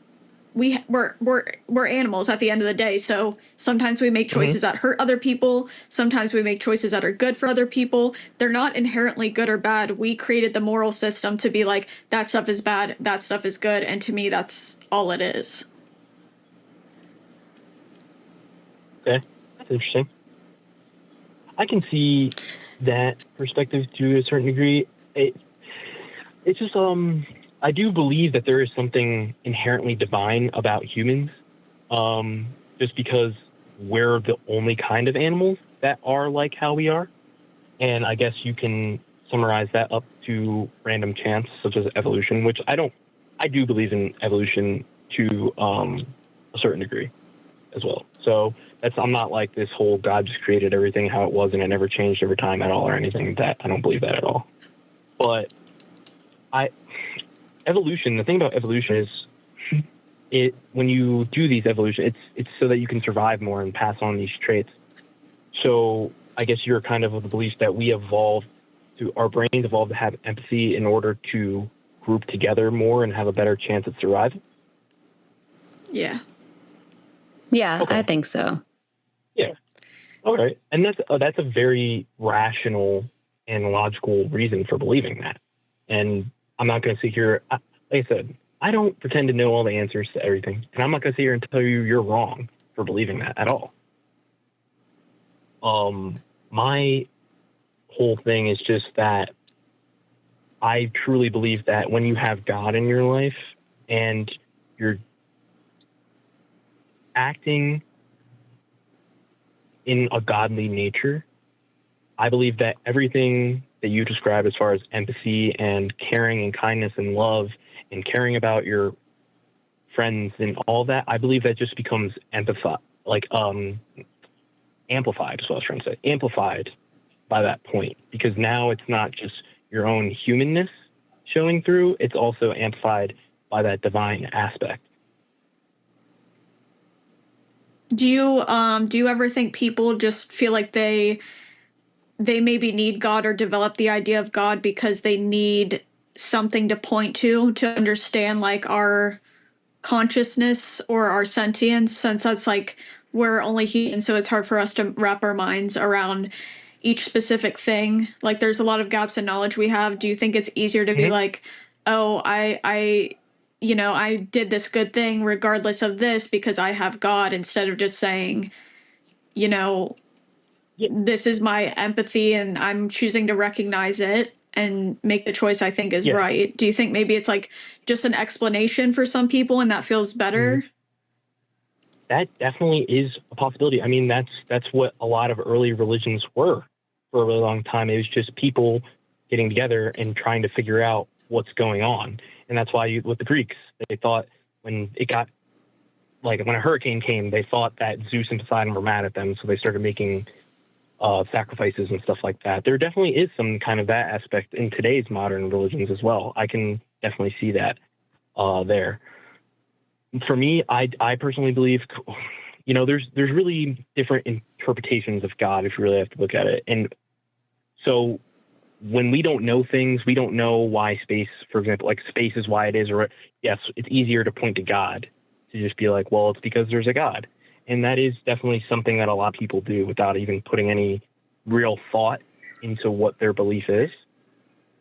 we're animals at the end of the day. So sometimes we make Hmm. choices that hurt other people, sometimes we make choices that are good for other people. They're not inherently good or bad. We created the moral system to be like that stuff is bad, that stuff is good, and to me that's all it is. Okay. That's interesting. I can see that perspective to a certain degree. It's just I do believe that there is something inherently divine about humans. Just because we're the only kind of animals that are like how we are. And I guess you can summarize that up to random chance, such as evolution, which I do believe in evolution to a certain degree as well. So I'm not like this whole God just created everything how it was and it never changed over time at all or anything. That I don't believe that at all. But the thing about evolution is when you do these evolution, it's so that you can survive more and pass on these traits. So I guess you're kind of the belief that our brains evolved to have empathy in order to group together more and have a better chance at survival. Yeah. Yeah, I Okay. think so. Yeah. All right. And that's a very rational and logical reason for believing that. And I'm not going to sit here, like I said, I don't pretend to know all the answers to everything. And I'm not going to sit here and tell you you're wrong for believing that at all. My whole thing is just that I truly believe that when you have God in your life and you're acting in a godly nature, I believe that everything that you described as far as empathy and caring and kindness and love and caring about your friends and all that, I believe that just becomes amplified is what I was trying to say. Amplified by that point. Because now it's not just your own humanness showing through, it's also amplified by that divine aspect. Do you ever think people just feel like they maybe need God or develop the idea of God because they need something to point to understand like our consciousness or our sentience, since that's like we're only human, so it's hard for us to wrap our minds around each specific thing. Like there's a lot of gaps in knowledge we have. Do you think it's easier to be Mm-hmm. like, oh, I did this good thing regardless of this because I have God, instead of just saying, you know, Yeah, this is my empathy and I'm choosing to recognize it and make the choice I think is yeah. right? Do you think maybe it's like just an explanation for some people and that feels Mm-hmm. better? That definitely is a possibility. I mean, that's what a lot of early religions were for a really long time. It was just people getting together and trying to figure out what's going on. And that's why with the Greeks, they thought when it got like when a hurricane came, they thought that Zeus and Poseidon were mad at them, so they started making sacrifices and stuff like that. There definitely is some kind of that aspect in today's modern religions as well. I can definitely see that there. For me, I personally believe, there's really different interpretations of God if you really have to look at it. And so when we don't know things, we don't know why space, for example, like space is why it is, or yes, it's easier to point to God, to just be like, well, it's because there's a God. And that is definitely something that a lot of people do without even putting any real thought into what their belief is.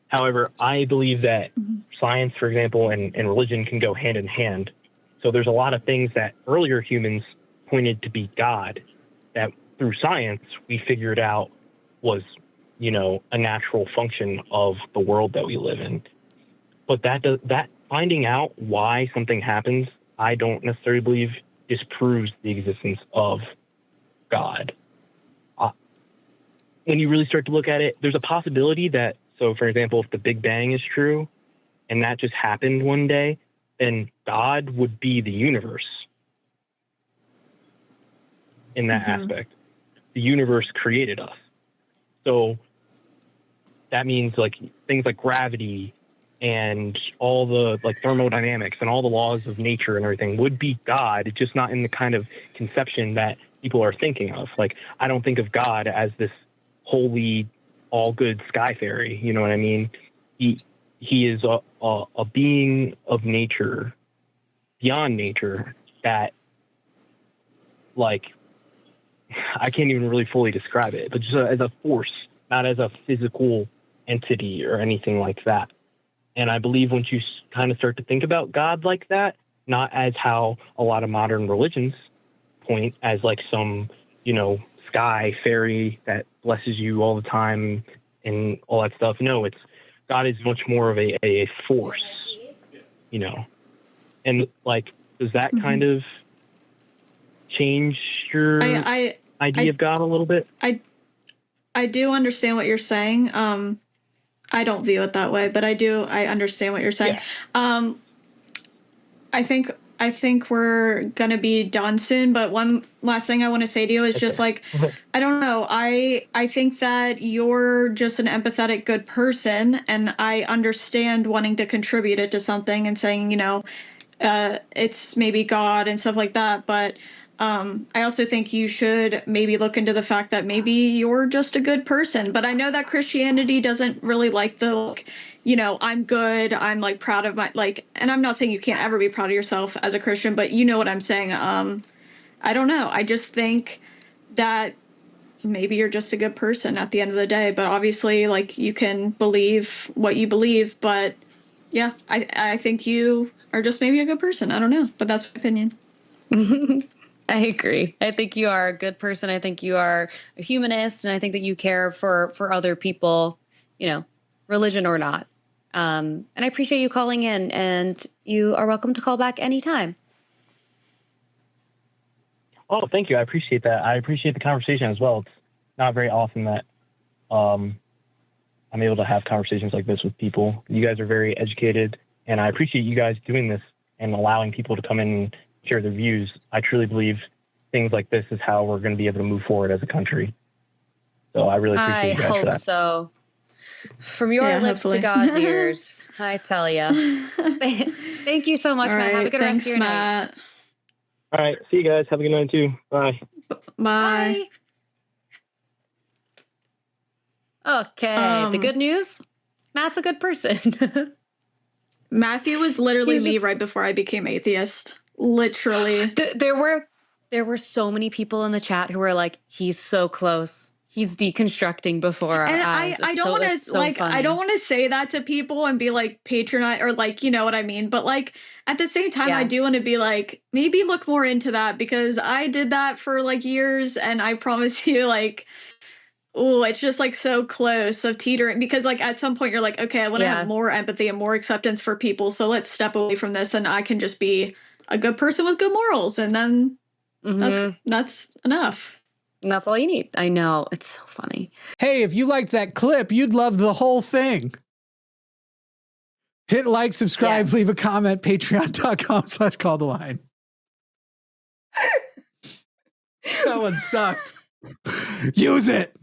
However, I believe that science, for example, and religion can go hand in hand. So there's a lot of things that earlier humans pointed to be God that through science we figured out was, you know, a natural function of the world that we live in. But that finding out why something happens, I don't necessarily believe disproves the existence of God. When you really start to look at it, there's a possibility that, so for example, if the Big Bang is true and that just happened one day, then God would be the universe in that aspect. The universe created us. So that means like things like gravity and all the like thermodynamics and all the laws of nature and everything would be God, just not in the kind of conception that people are thinking of. Like, I don't think of God as this holy, all good sky fairy. You know what I mean? He is a being of nature, beyond nature, that, like, I can't even really fully describe it, but just as a force, not as a physical entity or anything like that. And I believe once you kind of start to think about God like that, not as how a lot of modern religions point as like some, you know, sky fairy that blesses you all the time and all that stuff. No, it's God is much more of a force, you know. And like, does that kind of change your idea of God a little bit? I do understand what you're saying. I don't view it that way, but I understand what you're saying. Yeah. I think we're gonna be done soon, but one last thing I want to say to you is just like, I don't know. I think that you're just an empathetic, good person, and I understand wanting to contribute it to something and saying, you know, it's maybe God and stuff like that, but I also think you should maybe look into the fact that maybe you're just a good person. But I know that Christianity doesn't really like the, like, you know, I'm good, I'm like proud of my, like, and I'm not saying you can't ever be proud of yourself as a Christian, but you know what I'm saying. I don't know. I just think that maybe you're just a good person at the end of the day, but obviously, like, you can believe what you believe, but yeah, I think you are just maybe a good person. I don't know, but that's my opinion. I agree. I think you are a good person. I think you are a humanist, and I think that you care for other people, you know, religion or not. And I appreciate you calling in, and you are welcome to call back anytime. Oh, thank you. I appreciate that. I appreciate the conversation as well. It's not very often that I'm able to have conversations like this with people. You guys are very educated, and I appreciate you guys doing this and allowing people to come in and share their views. I truly believe things like this is how we're going to be able to move forward as a country. So I really appreciate you guys for that. I hope so. From your lips hopefully. to God's ears, I tell you. Thank you so much, Matt. Have a good rest of your night. All right. See you guys. Have a good night too. Bye. Bye. Okay. The good news? Matt's a good person. Matthew was literally me right before I became atheist. Literally. There were so many people in the chat who were like, he's so close. He's deconstructing before our eyes. I don't want to like funny. I don't want to say that to people and be like patronize or like, you know what I mean, but like at the same time I do want to be like, maybe look more into that, because I did that for like years, and I promise you, like, oh, it's just like so close of teetering, because like at some point you're like, okay, I want to have more empathy and more acceptance for people, so let's step away from this and I can just be a good person with good morals, and then that's enough. And that's all you need. I know. It's so funny. Hey, if you liked that clip, you'd love the whole thing. Hit like, subscribe, leave a comment, patreon.com/calltheline. That one sucked. Use it.